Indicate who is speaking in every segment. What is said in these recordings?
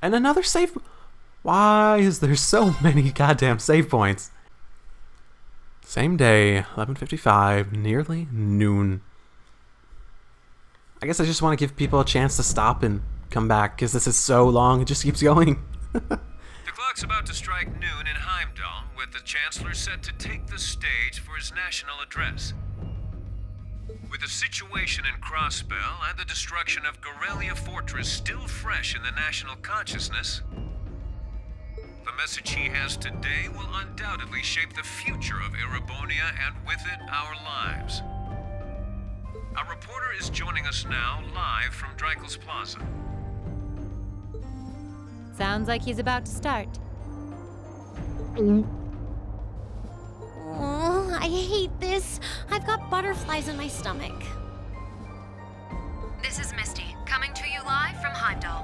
Speaker 1: And another save... Why is there so many goddamn save points? Same day, 11:55, nearly noon. I guess I just want to give people a chance to stop and come back, because this is so long, it just keeps going.
Speaker 2: The clock's about to strike noon in Heimdall, with the Chancellor set to take the stage for his national address. With the situation in Crossbell and the destruction of Gorelia Fortress still fresh in the national consciousness, the message he has today will undoubtedly shape the future of Erebonia and with it, our lives. Our reporter is joining us now live from Dreikel's Plaza.
Speaker 3: Sounds like he's about to start.
Speaker 4: Oh, I hate this. I've got butterflies in my stomach.
Speaker 5: This is Misty, coming to you live from Heimdall.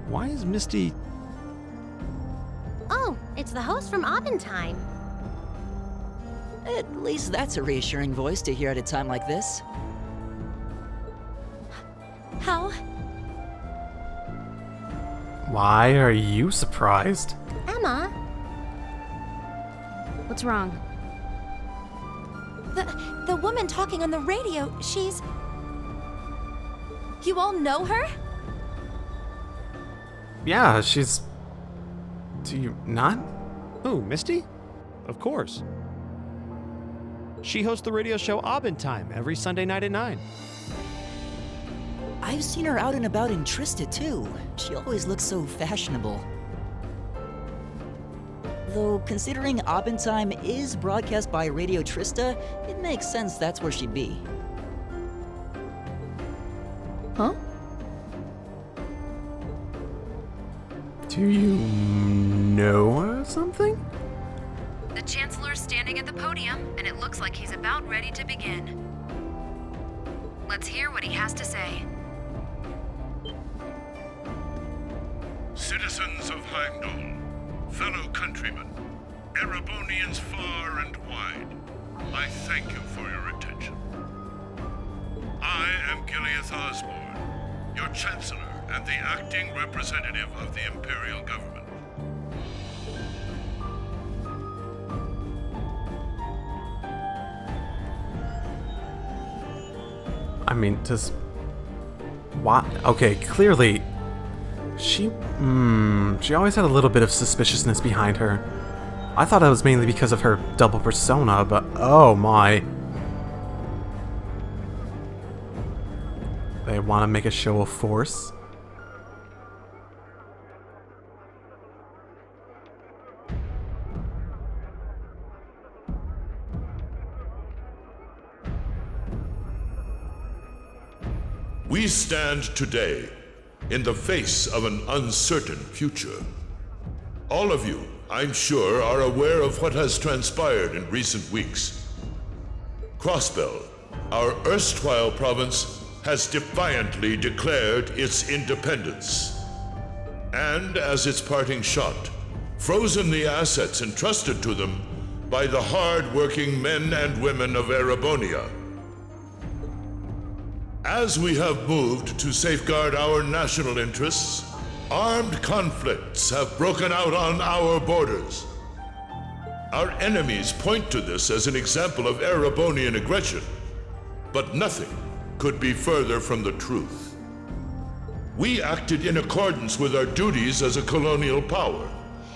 Speaker 6: Why is Misty...
Speaker 4: Oh, it's the host from Abendheim.
Speaker 7: At least that's a reassuring voice to hear at a time like this.
Speaker 4: How?
Speaker 1: Why are you surprised?
Speaker 4: Emma?
Speaker 5: What's wrong?
Speaker 4: The woman talking on the radio, she's... You all know her?
Speaker 1: Yeah, she's... Do you not?
Speaker 6: Who, Misty? Of course. She hosts the radio show Abendheim every Sunday night at 9.
Speaker 7: I've seen her out and about in Trista, too. She always looks so fashionable. Though, considering Abendheim is broadcast by Radio Trista, it makes sense that's where she'd be. Huh?
Speaker 1: Do you know something?
Speaker 5: The Chancellor's standing at the podium, and it looks like he's about ready to begin. Let's hear what he has to say.
Speaker 8: Citizens of Heimdall, fellow countrymen, Erebonians far and wide, I thank you for your attention. I am Gileath Osborne, your Chancellor and the acting representative of the Imperial Government.
Speaker 1: I mean, does... What? Okay, clearly... She always had a little bit of suspiciousness behind her. I thought that was mainly because of her double persona, but oh my. They want to make a show of force?
Speaker 8: We stand today in the face of an uncertain future. All of you, I'm sure, are aware of what has transpired in recent weeks. Crossbell, our erstwhile province, has defiantly declared its independence. And as its parting shot, frozen the assets entrusted to them by the hard-working men and women of Erebonia. As we have moved to safeguard our national interests, armed conflicts have broken out on our borders. Our enemies point to this as an example of Erebonian aggression, but nothing could be further from the truth. We acted in accordance with our duties as a colonial power.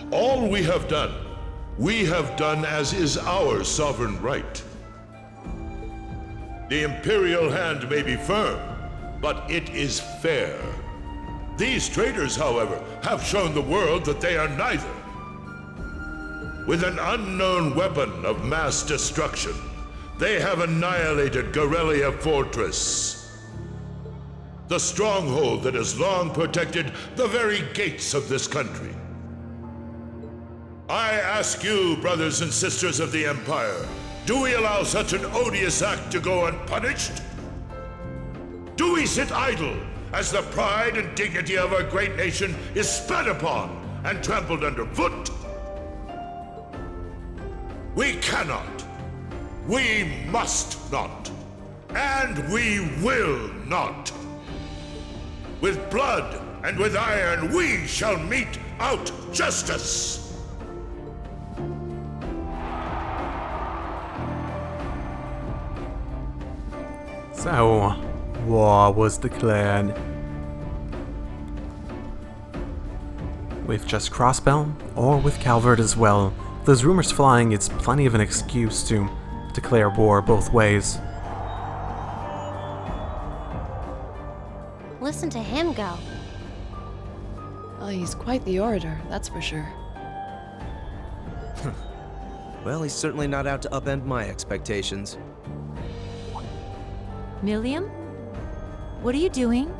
Speaker 8: All we have done as is our sovereign right. The Imperial hand may be firm, but it is fair. These traitors, however, have shown the world that they are neither. With an unknown weapon of mass destruction, they have annihilated Gorelia Fortress, the stronghold that has long protected the very gates of this country. I ask you, brothers and sisters of the Empire, do we allow such an odious act to go unpunished? Do we sit idle as the pride and dignity of our great nation is spat upon and trampled underfoot? We cannot. We must not. And we will not. With blood and with iron we shall mete out justice.
Speaker 1: So, war was declared. With just Crossbell, or with Calvert as well. There's rumors flying, it's plenty of an excuse to declare war both ways.
Speaker 4: Listen to him go.
Speaker 9: Well, he's quite the orator, that's for sure.
Speaker 10: Well, he's certainly not out to upend my expectations.
Speaker 3: Milliam? What are you doing?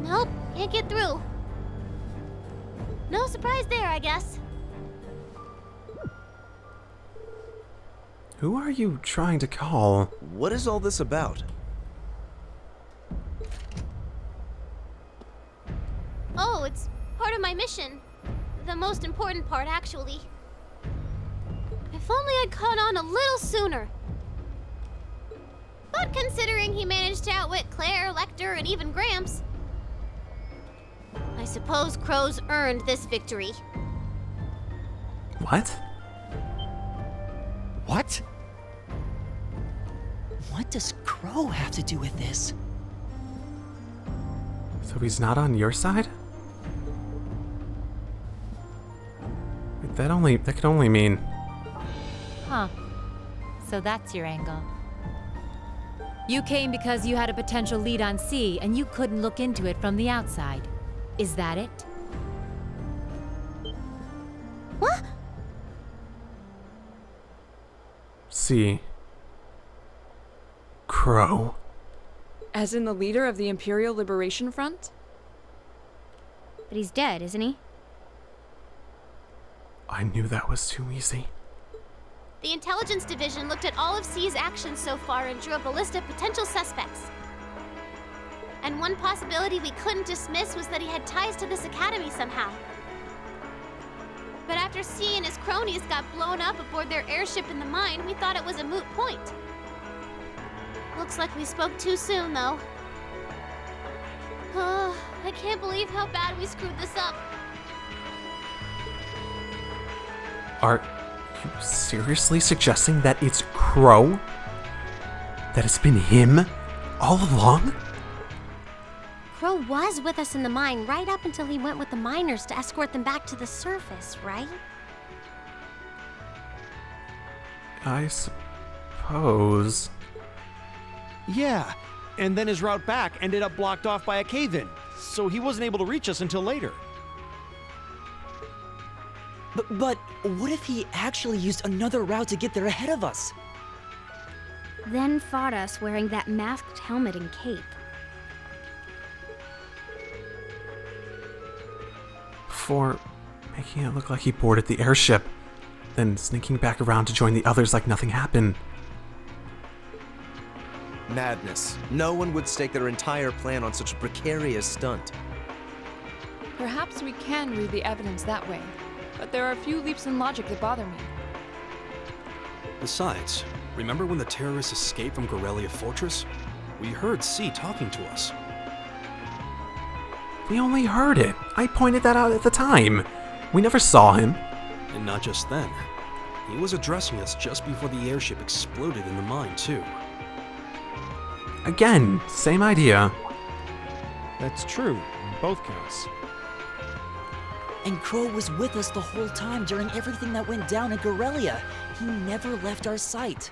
Speaker 4: Nope, can't get through. No surprise there, I guess.
Speaker 1: Who are you trying to call?
Speaker 10: What is all this about?
Speaker 4: Oh, it's part of my mission. The most important part, actually. If only I'd caught on a little sooner. But considering he managed to outwit Claire, Lecter, and even Gramps, I suppose Crow's earned this victory.
Speaker 1: What?
Speaker 6: What?
Speaker 7: What does Crow have to do with this?
Speaker 1: So he's not on your side? That could only mean...
Speaker 3: Huh. So that's your angle. You came because you had a potential lead on C and you couldn't look into it from the outside. Is that it?
Speaker 4: What?
Speaker 1: C. Crow.
Speaker 9: As in the leader of the Imperial Liberation Front?
Speaker 4: But he's dead, isn't he?
Speaker 1: I knew that was too easy.
Speaker 4: The Intelligence Division looked at all of C's actions so far and drew up a list of potential suspects. And one possibility we couldn't dismiss was that he had ties to this academy somehow. But after C and his cronies got blown up aboard their airship in the mine, we thought it was a moot point. Looks like we spoke too soon, though. I can't believe how bad we screwed this up.
Speaker 1: Are you seriously suggesting that it's Crow? That it's been him all along?
Speaker 4: Crow was with us in the mine right up until he went with the miners to escort them back to the surface, right?
Speaker 1: I suppose.
Speaker 6: Yeah, and then his route back ended up blocked off by a cave-in, so he wasn't able to reach us until later.
Speaker 7: But what if he actually used another route to get there ahead of us?
Speaker 4: Then fought us wearing that masked helmet and cape.
Speaker 1: For making it look like he boarded the airship, then sneaking back around to join the others like nothing happened.
Speaker 10: Madness. No one would stake their entire plan on such a precarious stunt.
Speaker 9: Perhaps we can read the evidence that way, but there are a few leaps in logic that bother me.
Speaker 11: Besides, remember when the terrorists escaped from Gorelia Fortress? We heard C talking to us.
Speaker 1: We only heard it. I pointed that out at the time. We never saw him.
Speaker 11: And not just then. He was addressing us just before the airship exploded in the mine, too.
Speaker 1: Again, same idea.
Speaker 6: That's true, on both counts.
Speaker 7: And Crow was with us the whole time during everything that went down in Gorelia. He never left our sight.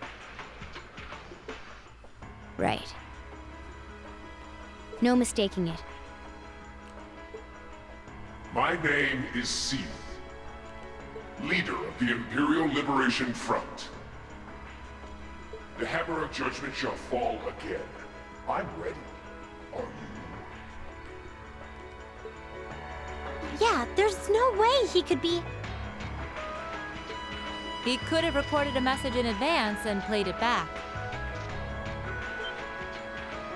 Speaker 4: Right. No mistaking it.
Speaker 12: My name is CHECKMATE, leader of the Imperial Liberation Front. The hammer of judgment shall fall again. I'm ready. Are you?
Speaker 4: Yeah, there's no way he could be...
Speaker 3: He could have recorded a message in advance and played it back.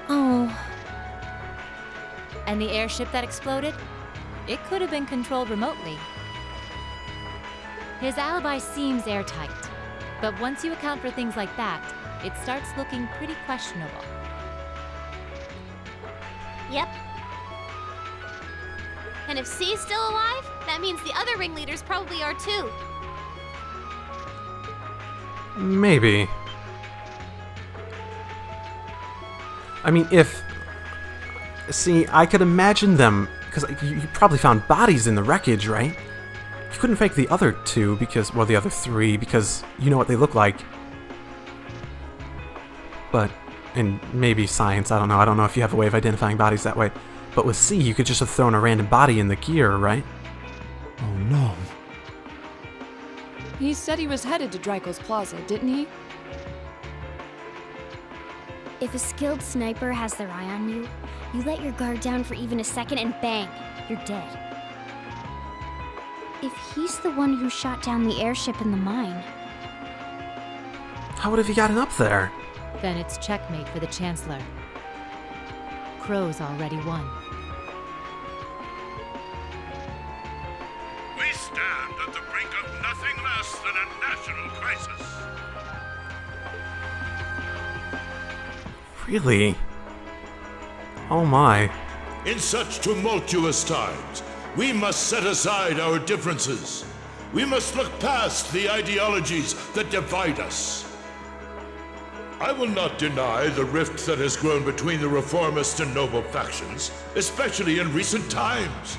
Speaker 4: Oh...
Speaker 3: And the airship that exploded? It could have been controlled remotely. His alibi seems airtight, but once you account for things like that, it starts looking pretty questionable.
Speaker 4: Yep. And if C's still alive, that means the other ringleaders probably are too.
Speaker 1: Maybe. I mean, if... See, I could imagine them... Because you probably found bodies in the wreckage, right? You couldn't fake the other two because... Well, the other three, because you know what they look like. But... And maybe science, I don't know. I don't know if you have a way of identifying bodies that way. But with C, you could just have thrown a random body in the gear, right?
Speaker 11: Oh no.
Speaker 9: He said he was headed to Dryko's Plaza, didn't he?
Speaker 13: If a skilled sniper has their eye on you, you let your guard down for even a second and bang, you're dead. If he's the one who shot down the airship in the mine...
Speaker 1: How would have he gotten up there?
Speaker 3: Then it's checkmate for the Chancellor. Crow's already won.
Speaker 8: We stand at the brink of nothing less than a national crisis.
Speaker 1: Really? Oh my.
Speaker 8: In such tumultuous times, we must set aside our differences. We must look past the ideologies that divide us. I will not deny the rift that has grown between the reformist and noble factions, especially in recent times.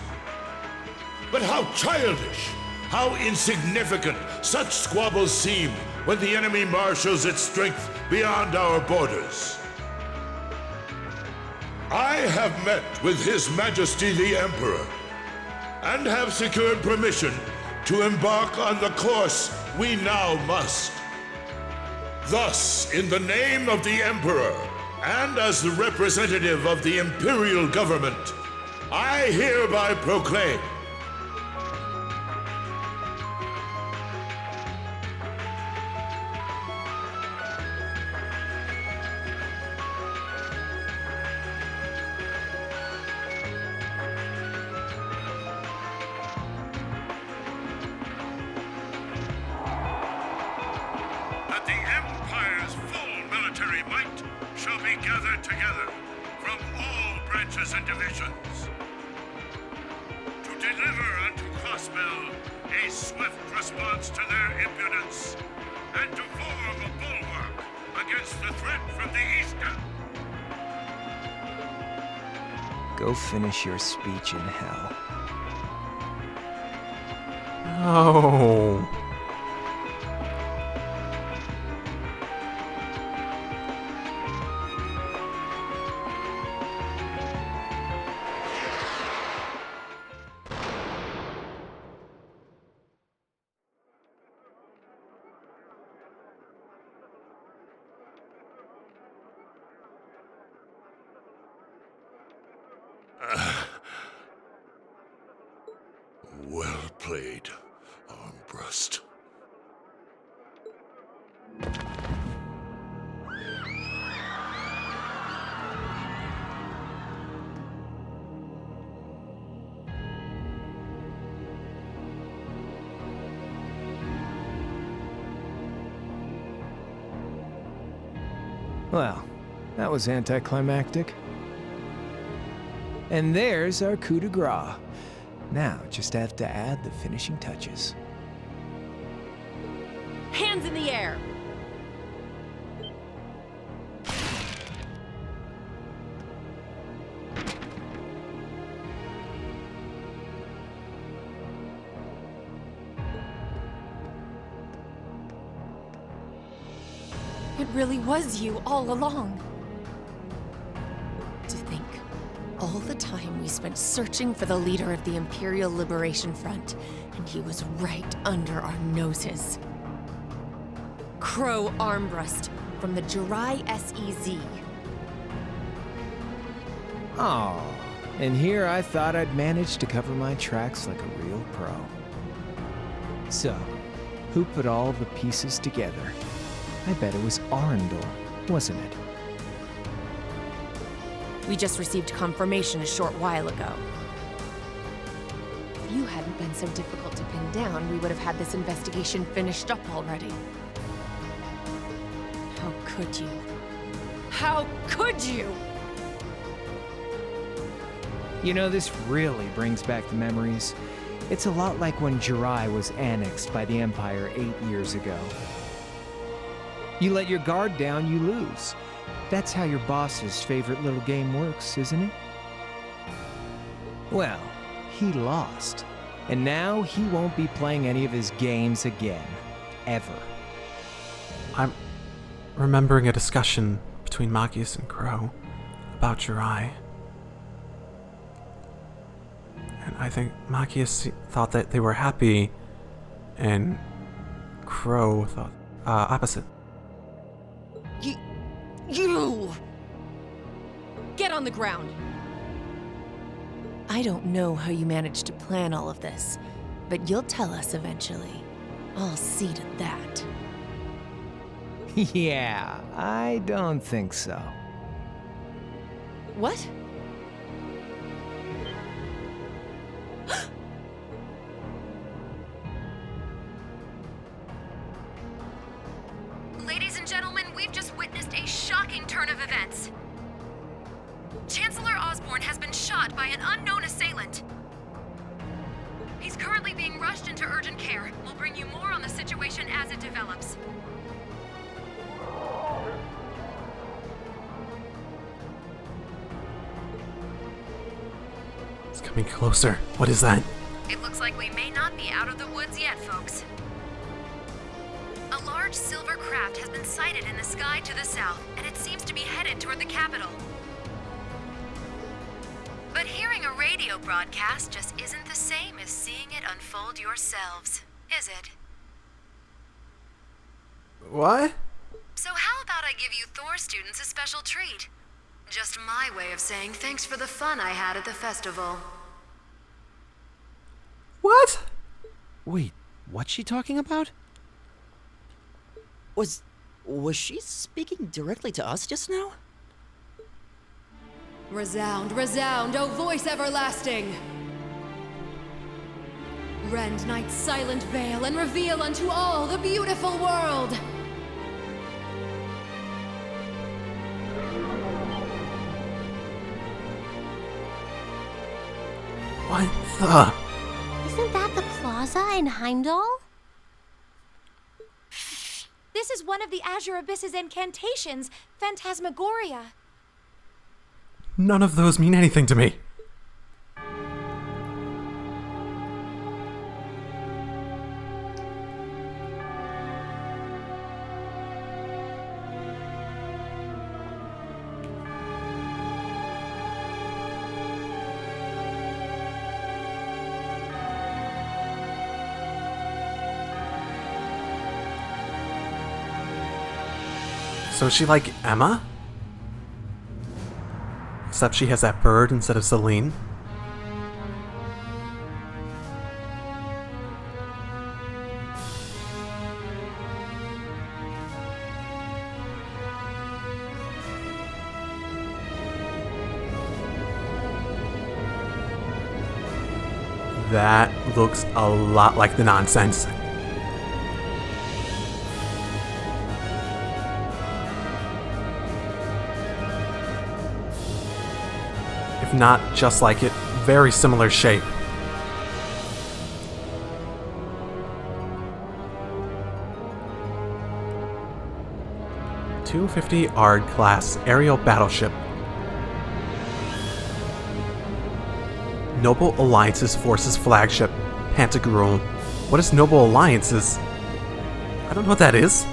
Speaker 8: But how childish, how insignificant such squabbles seem when the enemy marshals its strength beyond our borders. I have met with His Majesty the Emperor, and have secured permission to embark on the course we now must. Thus, in the name of the Emperor, and as the representative of the Imperial Government, I hereby proclaim that the Empire's full military might shall be gathered together from all branches and divisions to deliver unto Crossbell a swift response to their impudence and to form a bulwark against the threat from the eastern.
Speaker 14: Go finish your speech in hell.
Speaker 1: Oh.
Speaker 8: Well played, Armbrust.
Speaker 14: Well, that was anticlimactic. And there's our coup de grace. Now, just have to add the finishing touches.
Speaker 5: Hands in the air!
Speaker 9: It really was you all along.
Speaker 5: To think, all the time we spent searching for the leader of the Imperial Liberation Front, and he was right under our noses. Crow Armbrust from the Jirai SEZ.
Speaker 14: Oh, and here I thought I'd managed to cover my tracks like a real pro. So, who put all the pieces together? I bet it was Arundel, wasn't it?
Speaker 5: We just received confirmation a short while ago.
Speaker 15: If you hadn't been so difficult to pin down, we would have had this investigation finished up already. How could you? How could you?
Speaker 14: You know, this really brings back the memories. It's a lot like when Jirai was annexed by the Empire 8 years ago. You let your guard down, you lose. That's how your boss's favorite little game works, isn't it? Well, he lost. And now he won't be playing any of his games again. Ever.
Speaker 1: I'm remembering a discussion between Machias and Crow about Jirai. And I think Machias thought that they were happy, and Crow thought opposite.
Speaker 15: You! Get on the ground! I don't know how you managed to plan all of this, but you'll tell us eventually. I'll see to that.
Speaker 14: Yeah, I don't think so.
Speaker 15: What?
Speaker 5: Ladies and gentlemen, we've just witnessed a shocking turn of events. Chancellor Osborne has been shot by an unknown assailant. He's currently being rushed into urgent care. We'll bring you more on the situation as it develops.
Speaker 1: It's coming closer. What is that?
Speaker 5: It looks like we may not be out of the woods yet, folks. A large silver craft has been sighted in the sky to the south, and it seems to be headed toward the capital. But hearing a radio broadcast just isn't the same as seeing it unfold yourselves, is it?
Speaker 1: What?
Speaker 5: So how about I give you Thor students a special treat? Just my way of saying thanks for the fun I had at the festival.
Speaker 1: What?
Speaker 6: Wait, what's she talking about?
Speaker 7: Was she speaking directly to us just now?
Speaker 15: Resound, resound, O voice everlasting! Rend night's silent veil and reveal unto all the beautiful world!
Speaker 1: What the?
Speaker 4: Isn't that the plaza in Heimdall?
Speaker 16: This is one of the Azure Abyss's incantations, Phantasmagoria.
Speaker 1: None of those mean anything to me. So is she like Emma? Except she has that bird instead of Celine. That looks a lot like the nonsense. If not just like it, very similar shape. $250 ARD class aerial battleship. Noble Alliance's Forces flagship, Pantagruel. What is Noble Alliance's? I don't know what that is.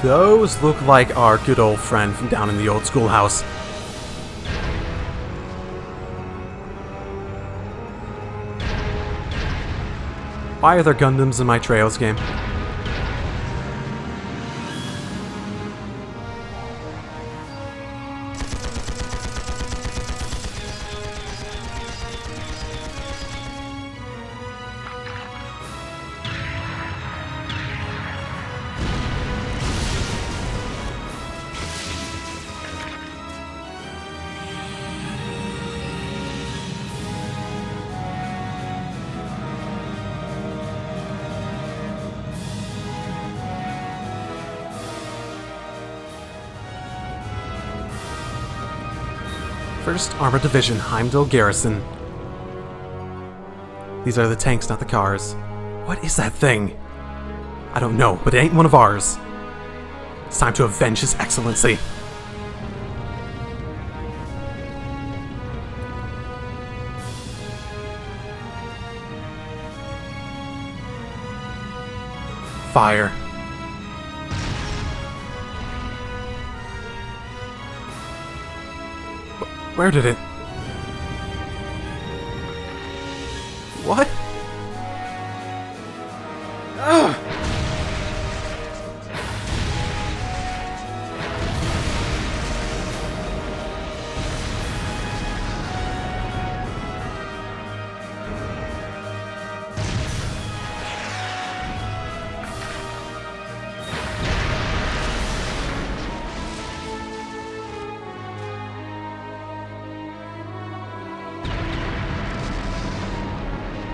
Speaker 1: Those look like our good old friend from down in the old schoolhouse. Why are there Gundams in my Trails game? 1st Armored Division, Heimdall Garrison. These are the tanks, not the cars. What is that thing? I don't know, but it ain't one of ours. It's time to avenge His Excellency. Fire. Where did it? What? Ugh!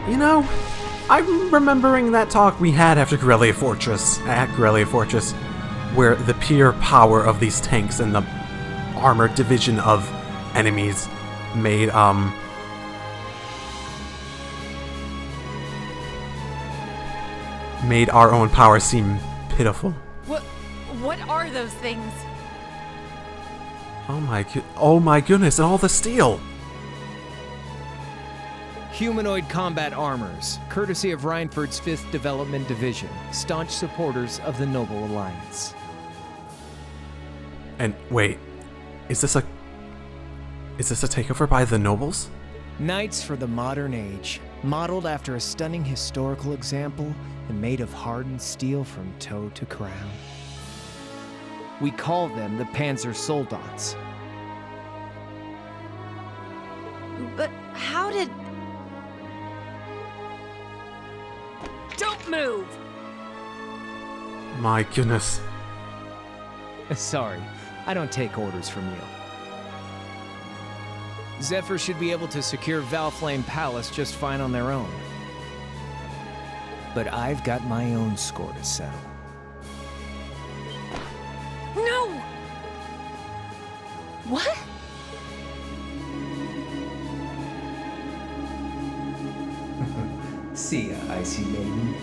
Speaker 1: You know, I'm remembering that talk we had after at Corellia Fortress, where the pure power of these tanks and the armored division of enemies made our own power seem pitiful.
Speaker 16: What are those things?
Speaker 1: Oh my goodness, and all the steel!
Speaker 14: Humanoid combat armors, courtesy of Reinford's 5th Development Division, staunch supporters of the Noble Alliance.
Speaker 1: And wait, is this a takeover by the nobles?
Speaker 14: Knights for the modern age, modeled after a stunning historical example and made of hardened steel from toe to crown. We call them the Panzer Soldats.
Speaker 16: But how did... Don't move!
Speaker 1: My goodness.
Speaker 14: Sorry, I don't take orders from you. Zephyr should be able to secure Valflame Palace just fine on their own. But I've got my own score to settle.
Speaker 16: No!
Speaker 15: What?
Speaker 14: See ya, Icy Maiden.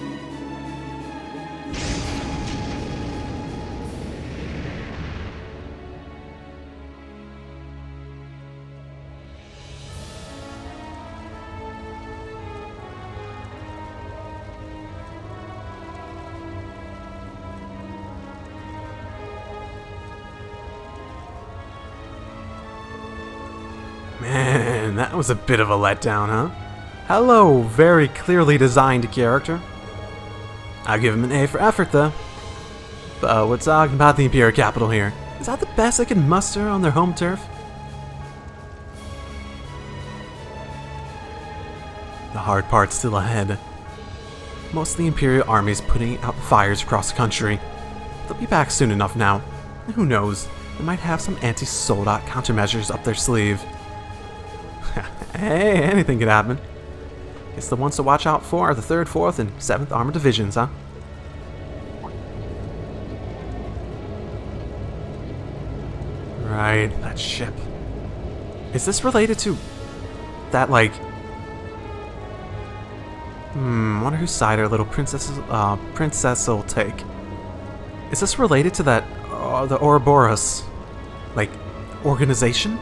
Speaker 1: Man, that was a bit of a letdown, huh? Hello, very clearly designed character. I'll give him an A for effort, though. But we're talking about the Imperial capital here. Is that the best they can muster on their home turf? The hard part's still ahead. Most of the Imperial army's putting out fires across the country. They'll be back soon enough now. And who knows, they might have some anti-soldat countermeasures up their sleeve. Hey, anything could happen. Guess the ones to watch out for are the 3rd, 4th, and 7th Armored Divisions, huh? Right, that ship. Is this related to that, like... wonder whose side our little princess will take. Is this related to that, the Ouroboros, like, organization?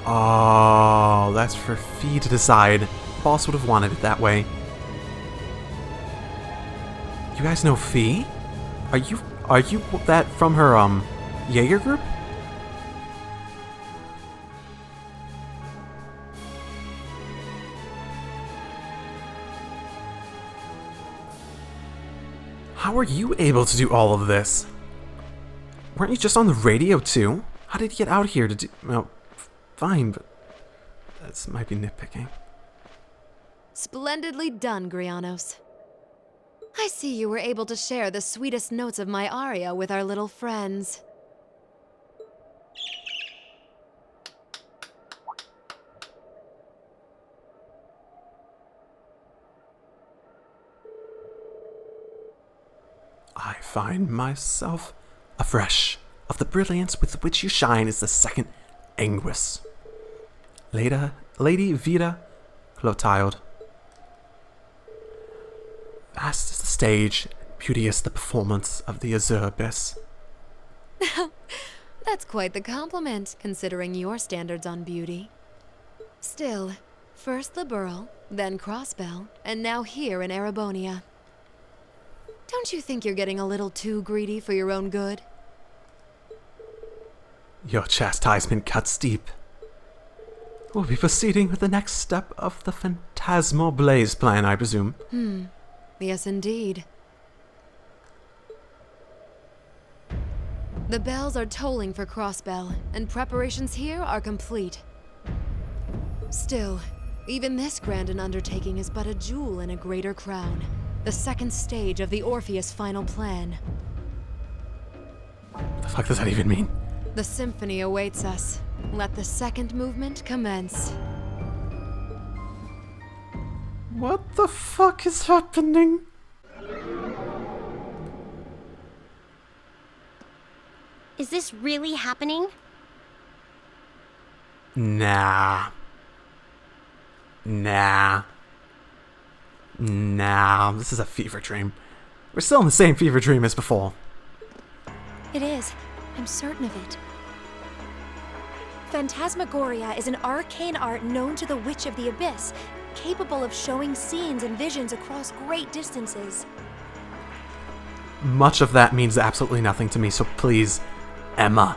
Speaker 1: Oh, that's for Fee to decide. The boss would have wanted it that way. You guys know Fee? Are you that from her Jaeger group? How are you able to do all of this? Weren't you just on the radio too? How did you get out here to do... Well, fine, but that might be nitpicking.
Speaker 5: Splendidly done, Grianos. I see you were able to share the sweetest notes of my aria with our little friends.
Speaker 1: I find myself afresh of the brilliance with which you shine is the second anguish. Lady Vita Clotilde. Vast is the stage, beauteous the performance of the azure abyss.
Speaker 15: That's quite the compliment, considering your standards on beauty. Still, first the Burl, then Crossbell, and now here in Erebonia. Don't you think you're getting a little too greedy for your own good?
Speaker 1: Your chastisement cuts deep. We'll be proceeding with the next step of the Phantasmal Blaze plan, I presume.
Speaker 15: Yes, indeed. The bells are tolling for Crossbell, and preparations here are complete. Still, even this grand an undertaking is but a jewel in a greater crown. The second stage of the Orpheus final plan.
Speaker 1: What the fuck does that even mean?
Speaker 15: The symphony awaits us. Let the second movement commence.
Speaker 1: What the fuck is happening?
Speaker 13: Is this really happening?
Speaker 1: Nah. This is a fever dream. We're still in the same fever dream as before.
Speaker 16: It is. I'm certain of it. Phantasmagoria is an arcane art known to the Witch of the Abyss, capable of showing scenes and visions across great distances.
Speaker 1: Much of that means absolutely nothing to me, so please, Emma,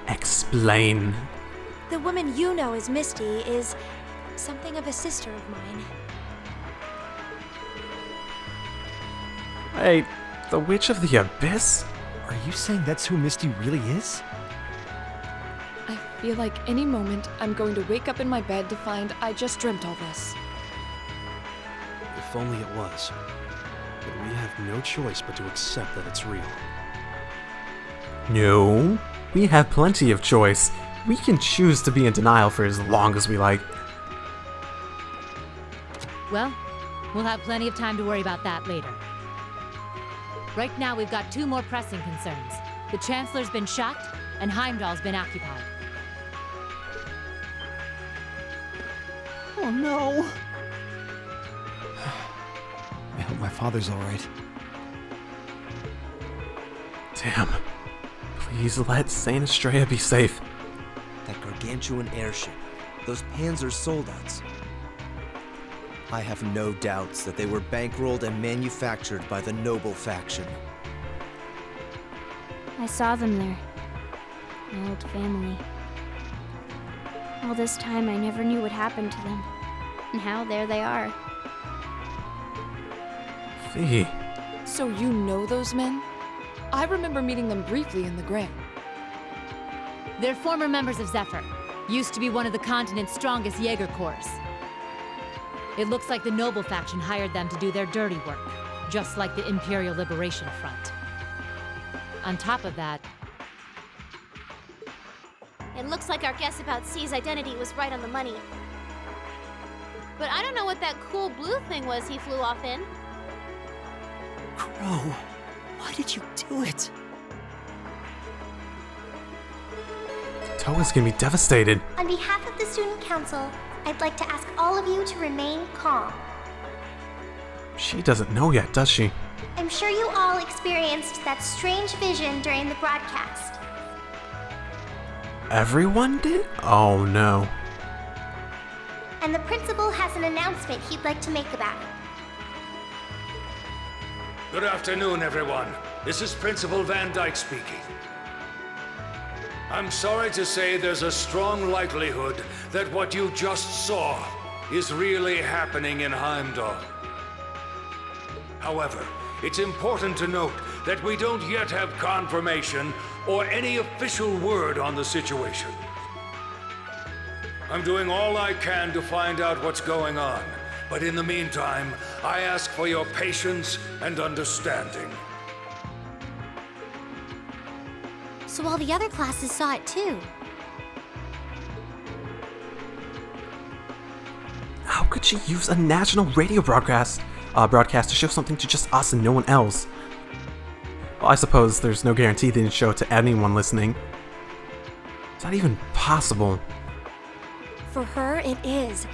Speaker 1: explain.
Speaker 16: The woman you know as Misty is something of a sister of mine.
Speaker 1: Wait, the Witch of the Abyss?
Speaker 14: Are you saying that's who Misty really is?
Speaker 9: I feel like any moment I'm going to wake up in my bed to find I just dreamt all this.
Speaker 11: If only it was. But we have no choice but to accept that it's real.
Speaker 1: No, we have plenty of choice. We can choose to be in denial for as long as we like.
Speaker 3: Well, we'll have plenty of time to worry about that later. Right now, we've got two more pressing concerns. The Chancellor's been shot, and Heimdall's been occupied.
Speaker 14: Oh no! I hope my father's alright.
Speaker 1: Damn. Please let Saint Estrella be safe.
Speaker 10: That gargantuan airship, those Panzer soldats. I have no doubts that they were bankrolled and manufactured by the noble faction.
Speaker 13: I saw them there. My old family. All this time I never knew what happened to them. And now there they are.
Speaker 1: Fee.
Speaker 9: So you know those men? I remember meeting them briefly in the Gray.
Speaker 3: They're former members of Zephyr. Used to be one of the continent's strongest Jaeger Corps. It looks like the Noble faction hired them to do their dirty work, just like the Imperial Liberation Front. On top of that,
Speaker 4: It looks like our guess about C's identity was right on the money. But I don't know what that cool blue thing was he flew off in.
Speaker 7: Crow, why did you do it?
Speaker 1: Toa's gonna be devastated.
Speaker 17: On behalf of the Student Council, I'd like to ask all of you to remain calm.
Speaker 1: She doesn't know yet, does she?
Speaker 17: I'm sure you all experienced that strange vision during the broadcast.
Speaker 1: Everyone did? Oh no.
Speaker 17: And the principal has an announcement he'd like to make about it.
Speaker 18: Good afternoon, everyone. This is Principal Van Dyke speaking. I'm sorry to say there's a strong likelihood that what you just saw is really happening in Heimdall. However, it's important to note that we don't yet have confirmation or any official word on the situation. I'm doing all I can to find out what's going on, but in the meantime, I ask for your patience and understanding.
Speaker 17: So all the other classes saw it too.
Speaker 1: How could she use a national radio broadcast to show something to just us and no one else? Well, I suppose there's no guarantee they didn't show it to anyone listening. Is that even possible?
Speaker 16: For her, it is,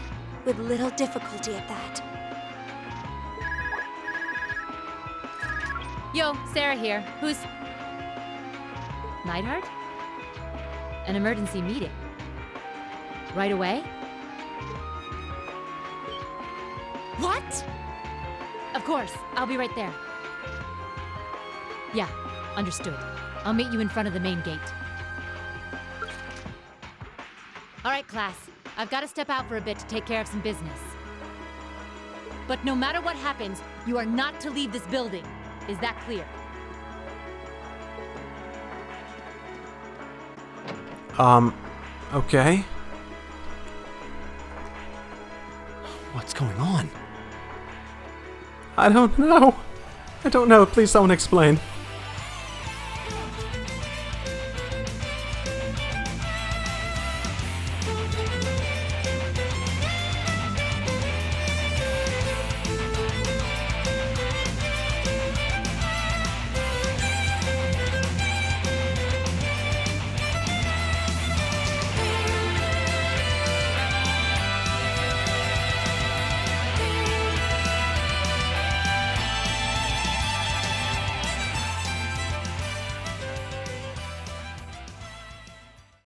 Speaker 16: with little difficulty at that.
Speaker 3: Yo, Sarah here. Who's... Neidhart? An emergency meeting. Right away? What? Of course, I'll be right there. Yeah, understood. I'll meet you in front of the main gate. All right, class. I've got to step out for a bit to take care of some business. But no matter what happens, you are not to leave this building. Is that clear?
Speaker 1: Okay.
Speaker 6: What's going on?
Speaker 1: I don't know. Please someone explain.